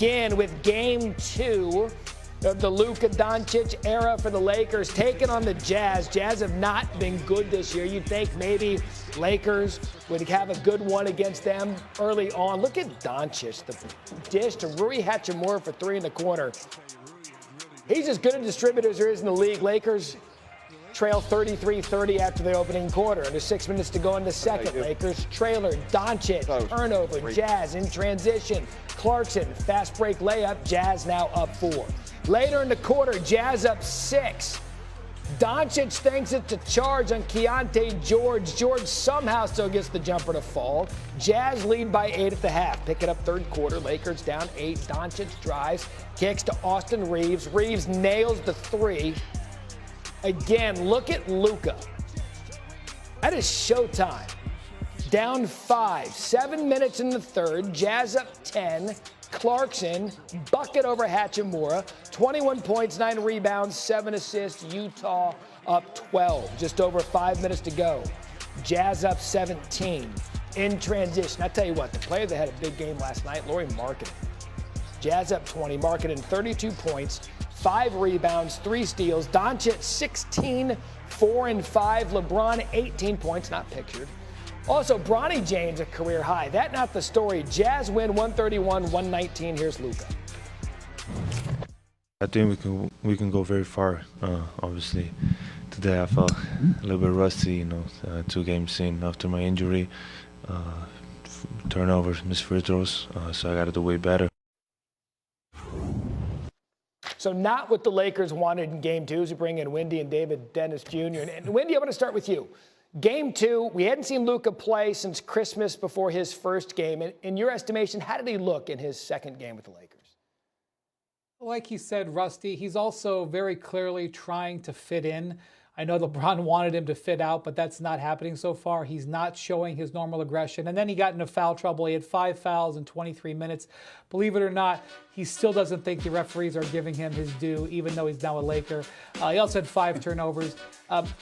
begin with Game 2 of the Luka Doncic era for the Lakers, taking on the Jazz. Jazz have not been good this year. You'd think maybe Lakers would have a good one against them early on. Look at Doncic, the dish to Rui Hachimura for three in the corner. He's as good a distributor as there is in the league. Lakers trail 33-30 after the opening quarter. There's 6 minutes to go in the second. Lakers trailer. Doncic, turnover. Jazz in transition. Clarkson, fast break layup. Jazz now up 4. Later in the quarter, Jazz up 6. Doncic thinks it's a charge on Keontae George. George somehow still gets the jumper to fall. Jazz lead by 8 at the half. Pick it up third quarter. Lakers down 8. Doncic drives, kicks to Austin Reeves. Reeves nails the 3. Again, look at Luka. That is showtime. Down 5. 7 minutes in the third. Jazz up 10. Clarkson, bucket over Hachimura. 21 points, 9 rebounds, 7 assists. Utah up 12. Just over 5 minutes to go. Jazz up 17. In transition. I tell you what, the player that had a big game last night, Lauri Markkanen. Jazz up 20. Markkanen 32 points, 5 rebounds, 3 steals. Doncic 16, 4 and 5. LeBron 18 points, not pictured. Also, Bronny James a career high. That not the story. Jazz win 131-119. Here's Luka. I think we can go very far. Obviously, today I felt a little bit rusty. 2 games in after my injury, turnovers, missed free throws. So I got to do way better. So not what the Lakers wanted in Game 2 as we bring in Wendy and David Dennis Jr. And Wendy, I want to start with you. Game 2, we hadn't seen Luka play since Christmas before his first game. In your estimation, how did he look in his second game with the Lakers? Like he said, Rusty, he's also very clearly trying to fit in. I know LeBron wanted him to fit out, but that's not happening so far. He's not showing his normal aggression. And then he got into foul trouble. He had 5 fouls in 23 minutes. Believe it or not, he still doesn't think the referees are giving him his due, even though he's now a Laker. He also had 5 turnovers.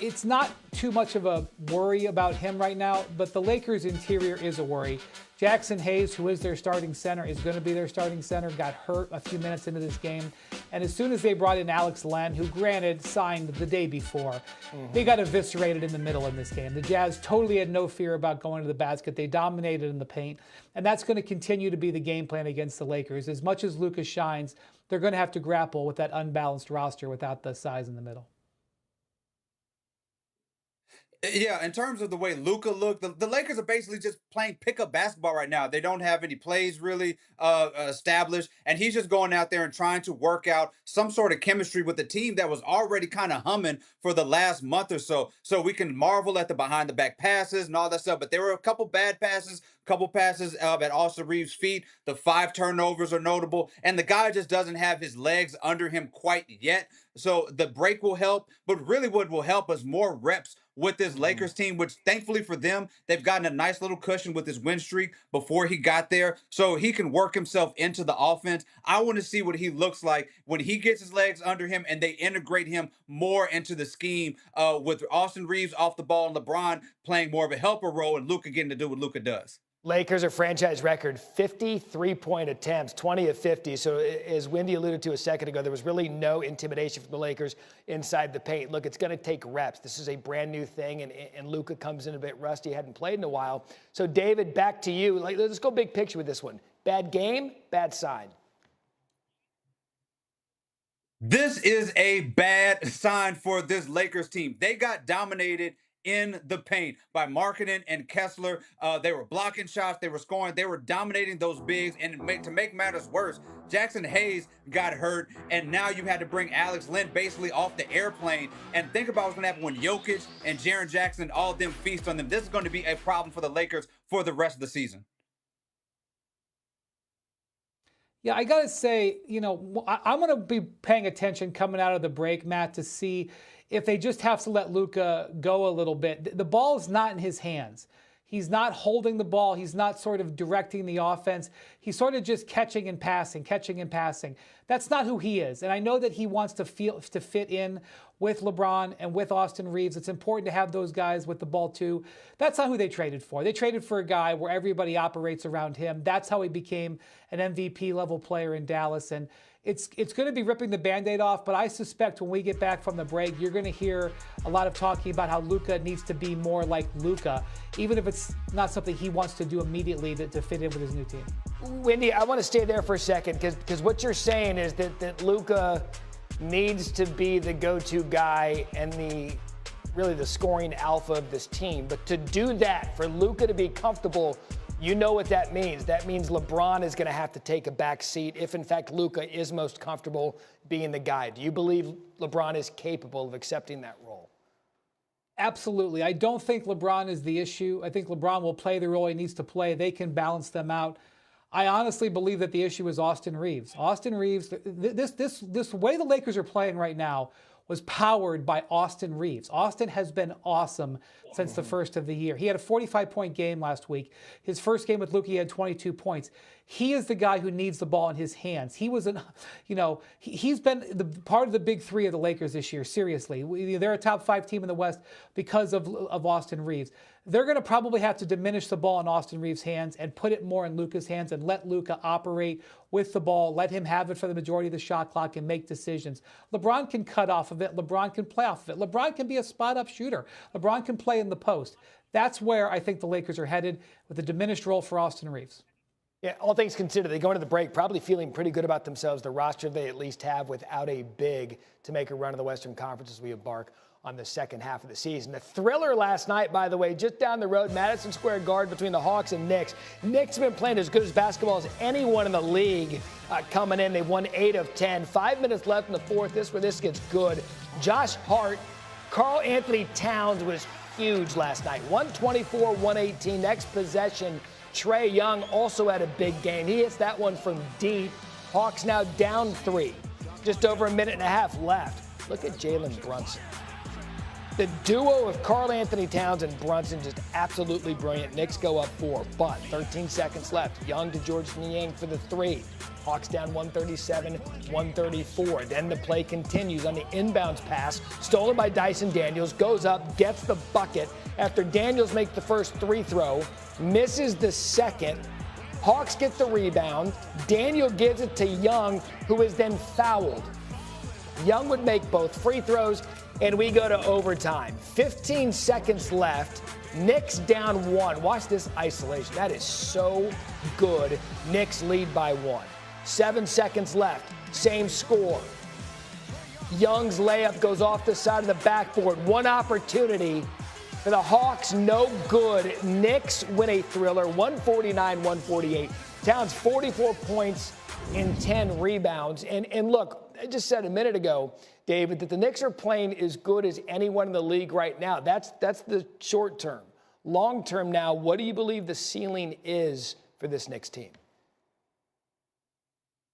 It's not too much of a worry about him right now, but the Lakers' interior is a worry. Jackson Hayes, who is their starting center, is going to be their starting center, got hurt a few minutes into this game. And as soon as they brought in Alex Len, who granted signed the day before, they got eviscerated in the middle in this game. The Jazz totally had no fear about going to the basket. They dominated in the paint. And that's going to continue to be the game plan against the Lakers. As much as Luka shines, they're going to have to grapple with that unbalanced roster without the size in the middle. Yeah, in terms of the way Luka looked, the Lakers are basically just playing pickup basketball right now. They don't have any plays really established, and he's just going out there and trying to work out some sort of chemistry with the team that was already kind of humming for the last month or so. So we can marvel at the behind-the-back passes and all that stuff, but there were a couple bad passes, couple passes at Austin Reeves' feet. The 5 turnovers are notable, and the guy just doesn't have his legs under him quite yet. So the break will help, but really what will help is more reps with this Lakers team, which thankfully for them, they've gotten a nice little cushion with his win streak before he got there. So he can work himself into the offense. I want to see what he looks like when he gets his legs under him and they integrate him more into the scheme with Austin Reeves off the ball and LeBron playing more of a helper role and Luka getting to do what Luka does. Lakers are franchise record 53-point attempts, 20 of 50. So as Wendy alluded to a second ago, there was really no intimidation from the Lakers inside the paint. Look, it's going to take reps. This is a brand new thing, and Luka comes in a bit rusty, hadn't played in a while. So David, back to you. Let's go big picture with this one. Bad game, bad sign. This is a bad sign for this Lakers team. They got dominated in the paint by Markkanen and Kessler. They were blocking shots, they were scoring, they were dominating those bigs, and to make matters worse, Jackson Hayes got hurt, and now you had to bring Alex Len basically off the airplane. And think about what's going to happen when Jokic and Jaren Jackson, all of them feast on them. This is going to be a problem for the Lakers for the rest of the season. Yeah, I got to say, I'm going to be paying attention coming out of the break, Matt, to see if they just have to let Luka go a little bit. The ball is not in his hands. He's not holding the ball. He's not sort of directing the offense. He's sort of just catching and passing, catching and passing. That's not who he is. And I know that he wants to fit in with LeBron and with Austin Reeves. It's important to have those guys with the ball too. That's not who they traded for. They traded for a guy where everybody operates around him. That's how he became an MVP level player in Dallas. And it's going to be ripping the Band-Aid off, but I suspect when we get back from the break, you're going to hear a lot of talking about how Luka needs to be more like Luka, even if it's not something he wants to do immediately to fit in with his new team. Windy, I want to stay there for a second because what you're saying is that Luka needs to be the go-to guy and really the scoring alpha of this team. But to do that, for Luka to be comfortable, you know what that means. That means LeBron is going to have to take a back seat if, in fact, Luka is most comfortable being the guy. Do you believe LeBron is capable of accepting that role? Absolutely. I don't think LeBron is the issue. I think LeBron will play the role he needs to play. They can balance them out. I honestly believe that the issue is Austin Reeves. Austin Reeves, this way the Lakers are playing right now was powered by Austin Reeves. Austin has been awesome since the first of the year. He had a 45-point game last week. His first game with Luka, he had 22 points. He is the guy who needs the ball in his hands. He was, he's been part of the big three of the Lakers this year, seriously. They're a top 5 team in the West because of Austin Reeves. They're going to probably have to diminish the ball in Austin Reeves' hands and put it more in Luka's hands and let Luka operate with the ball, let him have it for the majority of the shot clock and make decisions. LeBron can cut off of it. LeBron can play off of it. LeBron can be a spot-up shooter. LeBron can play in the post. That's where I think the Lakers are headed with a diminished role for Austin Reeves. Yeah, all things considered, they go into the break probably feeling pretty good about themselves, the roster they at least have without a big to make a run of the Western Conference as we embark on the second half of the season. The thriller last night, by the way, just down the road, Madison Square Garden between the Hawks and Knicks. Knicks have been playing as good as basketball as anyone in the league coming in. They've won 8 of 10. 5 minutes left in the fourth. This is where this gets good. Josh Hart, Karl Anthony Towns was huge last night. 124, 118. Next possession, Trae Young also had a big game. He hits that one from deep. Hawks now down 3. Just over a minute and a half left. Look at Jalen Brunson. The duo of Karl Anthony Towns and Brunson just absolutely brilliant. Knicks go up 4, but 13 seconds left. Young to George Niang for the 3. Hawks down 137, 134. Then the play continues on the inbounds pass, stolen by Dyson Daniels, goes up, gets the bucket. After Daniels makes the first 3 throw, misses the second. Hawks get the rebound. Daniel gives it to Young, who is then fouled. Young would make both free throws, and we go to overtime. 15 seconds left. Knicks down 1. Watch this isolation. That is so good. Knicks lead by 1. 7 seconds left. Same score. Young's layup goes off the side of the backboard. One opportunity for the Hawks, no good. Knicks win a thriller, 149-148. Towns 44 points and 10 rebounds. And look, I just said a minute ago, David, that the Knicks are playing as good as anyone in the league right now. That's the short term. Long term now, what do you believe the ceiling is for this Knicks team?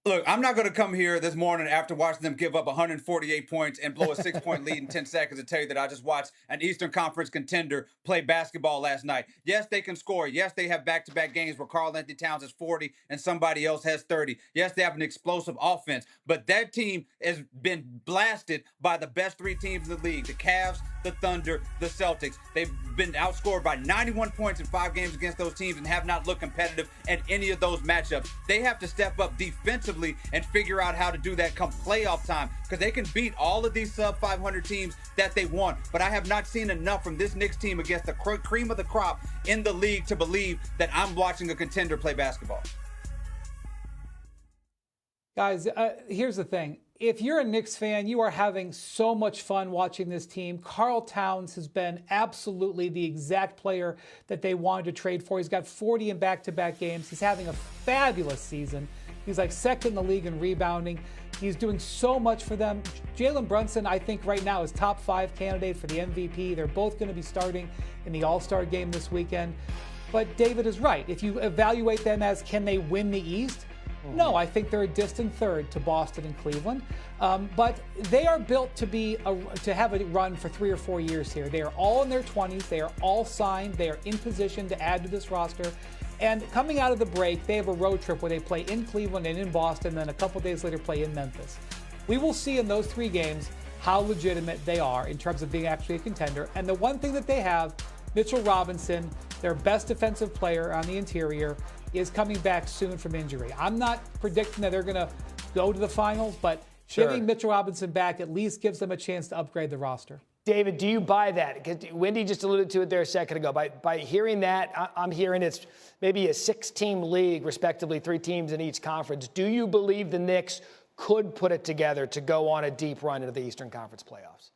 Look, I'm not going to come here this morning after watching them give up 148 points and blow a 6-point lead in 10 seconds and tell you that I just watched an Eastern Conference contender play basketball last night. Yes, they can score. Yes, they have back-to-back games where Karl Anthony Towns has 40 and somebody else has 30. Yes, they have an explosive offense, but that team has been blasted by the best 3 teams in the league, the Cavs, the Thunder, the Celtics. They've been outscored by 91 points in 5 games against those teams and have not looked competitive at any of those matchups. They have to step up defensively and figure out how to do that come playoff time, because they can beat all of these sub 500 teams that they want. But I have not seen enough from this Knicks team against the cream of the crop in the league to believe that I'm watching a contender play basketball. Guys, here's the thing. If you're a Knicks fan, you are having so much fun watching this team. Karl Towns has been absolutely the exact player that they wanted to trade for. He's got 40 in back-to-back games. He's having a fabulous season. He's like second in the league in rebounding. He's doing so much for them. Jalen Brunson, I think right now, is top 5 candidate for the MVP. They're both going to be starting in the All-Star game this weekend. But David is right. If you evaluate them as can they win the East, No, I think they're a distant third to Boston and Cleveland, but they are built to have a run for 3 or 4 years here. They are all in their 20s. They are all signed. They are in position to add to this roster. And coming out of the break, they have a road trip where they play in Cleveland and in Boston, then a couple days later play in Memphis. We will see in those 3 games how legitimate they are in terms of being actually a contender. And the one thing that they have, Mitchell Robinson, their best defensive player on the interior, is coming back soon from injury. I'm not predicting that they're going to go to the finals, but giving Mitchell Robinson back at least gives them a chance to upgrade the roster. David, do you buy that? Because Wendy just alluded to it there a second ago. By hearing that, I'm hearing it's maybe a 6-team league, respectively, 3 teams in each conference. Do you believe the Knicks could put it together to go on a deep run into the Eastern Conference playoffs?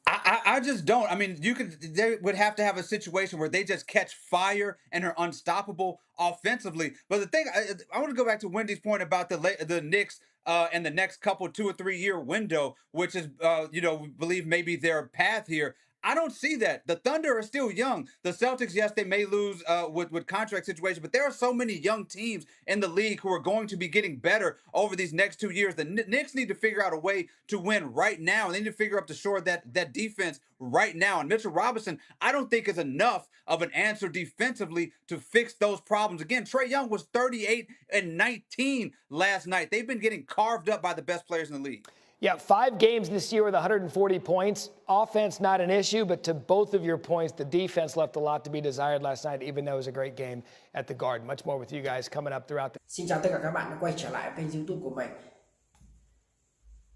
I just don't. I mean, they would have to have a situation where they just catch fire and are unstoppable offensively. But the thing, I want to go back to Wendy's point about the Knicks and the next couple 2 or 3 year window, which is, we believe maybe their path here. I don't see that. The Thunder are still young. The Celtics, yes, they may lose with contract situations, but there are so many young teams in the league who are going to be getting better over these next 2 years. The Knicks need to figure out a way to win right now. They need to figure out to shore that defense right now. And Mitchell Robinson, I don't think is enough of an answer defensively to fix those problems. Again, Trae Young was 38 and 19 last night. They've been getting carved up by the best players in the league. Yeah, 5 games this year with 140 points. Offense, not an issue, but to both of your points, the defense left a lot to be desired last night, even though it was a great game at the Garden. Much more with you guys coming up throughout the... Xin chào tất cả các bạn đã quay trở lại kênh YouTube của mình.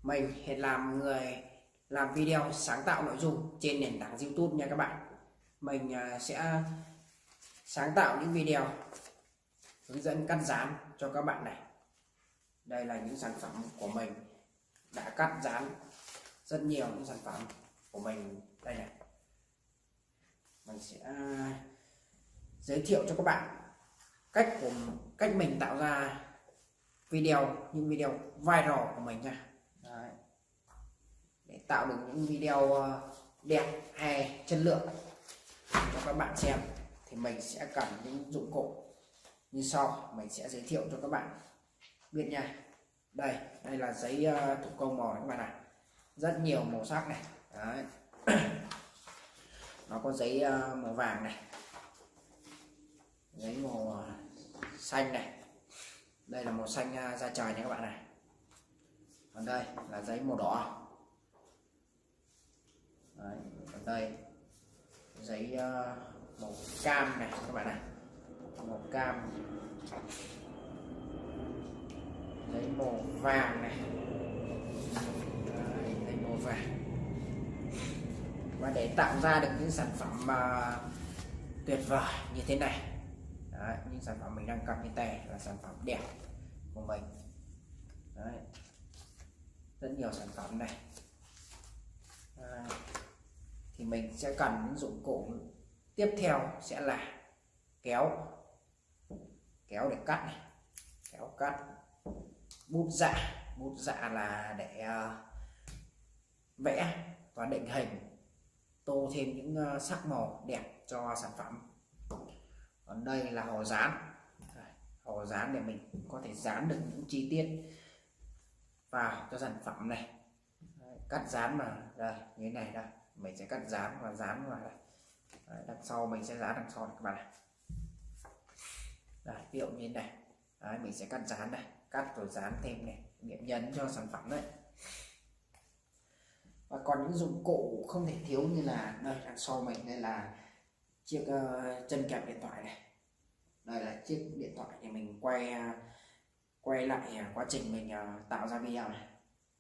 Mình hiện làm người làm video sáng tạo nội dung trên nền tảng YouTube nha các bạn. Mình sẽ sáng tạo những video hướng dẫn cắt dán cho các bạn này. Đây là những sản phẩm của mình đã cắt dán rất nhiều những sản phẩm của mình đây này. Mình sẽ giới thiệu cho các bạn cách mình tạo ra những video viral của mình nha. Đấy. Để tạo được những video đẹp hay chất lượng cho các bạn xem thì mình sẽ cần những dụng cụ như sau. Mình sẽ giới thiệu cho các bạn biết nha. Đây là giấy thủ công màu các bạn này, rất nhiều màu sắc này. Đấy. Nó có giấy màu vàng này, giấy màu xanh này, đây là màu xanh da trời nha các bạn này. Còn đây là giấy màu đỏ. Đấy. Còn đây giấy màu cam này các bạn này, màu cam, giấy màu vàng này. Đấy, giấy màu vàng. Và để tạo ra được những sản phẩm tuyệt vời như thế này. Đấy, những sản phẩm mình đang cầm trên tay là sản phẩm đẹp của mình. Đấy. Rất nhiều sản phẩm này. Thì mình sẽ cần những dụng cụ tiếp theo sẽ là kéo để cắt này, kéo cắt, bút dạ là để vẽ và định hình, tô thêm những sắc màu đẹp cho sản phẩm. Còn đây là hồ dán để mình có thể dán được những chi tiết vào cho sản phẩm này. Đấy, cắt dán mà đây như thế này đây, mình sẽ cắt dán và dán vào đây. Đấy, đằng sau mình sẽ dán đằng sau này các bạn này. Đây, ví dụ như thế này. Đấy, mình sẽ cắt dán này, cắt rồi dán thêm này, điểm nhấn cho sản phẩm đấy. Và còn những dụng cụ không thể thiếu như là đây, đằng sau mình đây là chiếc chân kẹp điện thoại này. Đây là chiếc điện thoại để mình quay lại quá trình mình tạo ra video này.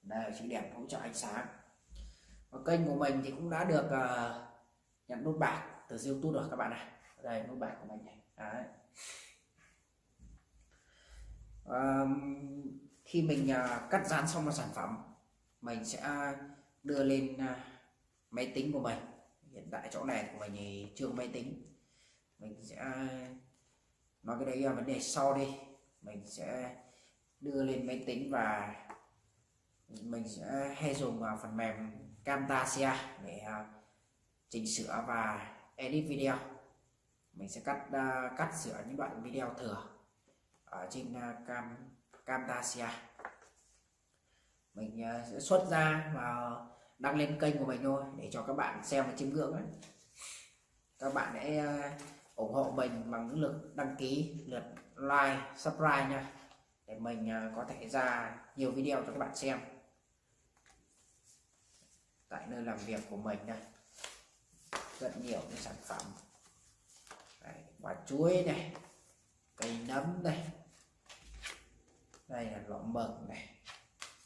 Đây là chữ đẹp hỗ trợ ánh sáng. Và kênh của mình thì cũng đã được nhận nút bạc từ YouTube rồi các bạn này. Đây nút bạc của mình này. Đấy. Khi mình cắt dán xong một sản phẩm, mình sẽ đưa lên máy tính của mình. Hiện tại chỗ này của mình thì chưa máy tính, mình sẽ nói cái đấy vấn đề sau đi. Mình sẽ đưa lên máy tính và mình sẽ hay dùng phần mềm Camtasia để chỉnh sửa và edit video. Mình sẽ cắt sửa những đoạn video thừa ở trên Camtasia. Mình sẽ xuất ra và đăng lên kênh của mình thôi để cho các bạn xem và chiêm ngưỡng ấy. Các bạn hãy ủng hộ mình bằng những lượt đăng ký, lượt like, subscribe nha, để mình có thể ra nhiều video cho các bạn xem. Tại nơi làm việc của mình đây rất nhiều những sản phẩm. Đây, quả chuối này, cây nấm này, đây là lọ mận này,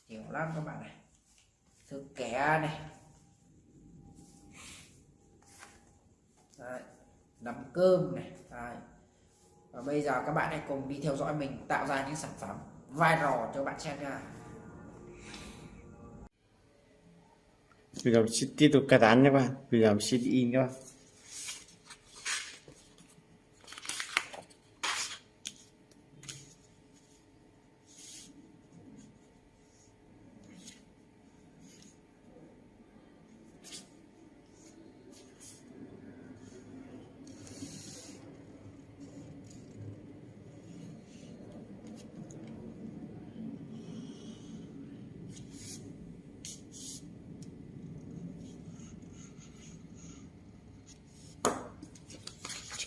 nhiều lắm các bạn này, thức ké này, nấm cơm này. Đấy. Và bây giờ các bạn hãy cùng đi theo dõi mình tạo ra những sản phẩm viral cho các bạn xem nha. Bây giờ mình sẽ tiếp tục cắt án nha các bạn. Bây giờ mình sẽ đi in các bạn.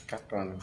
Cắt còn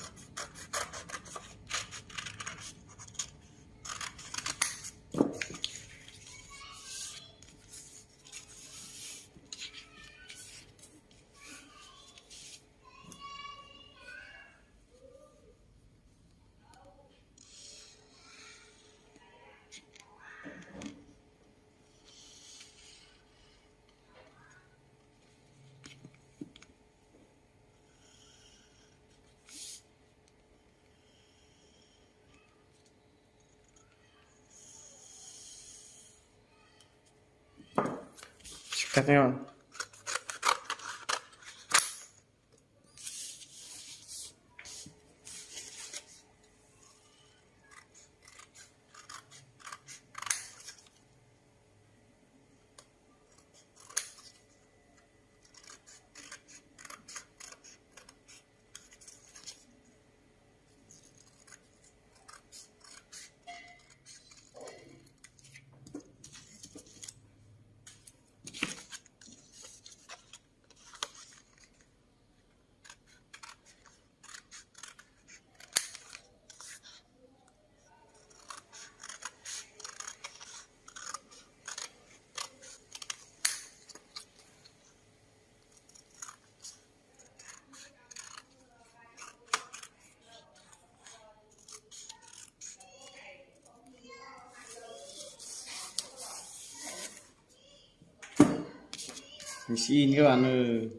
cắt nha các bạn. Mình sẽ in các bạn ơi.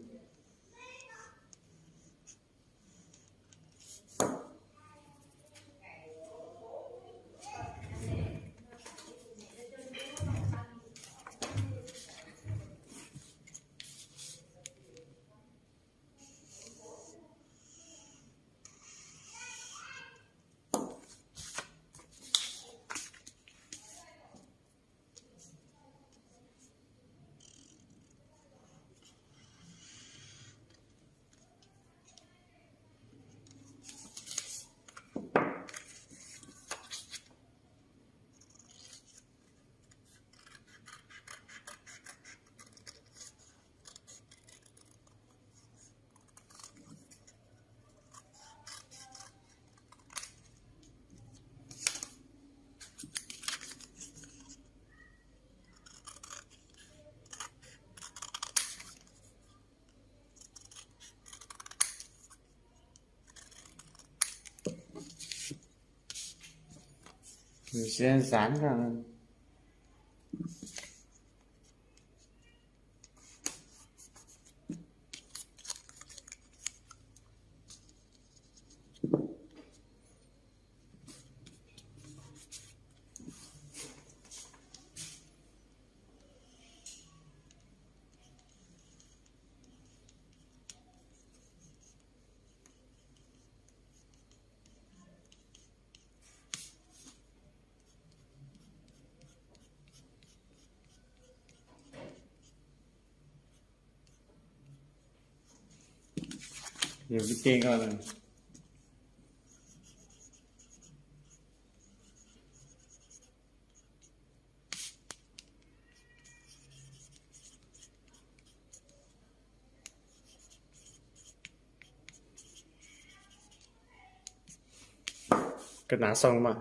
Mình sẽ dán vào. Nhiều cái tên các bạn ơi. cắt dán xong mà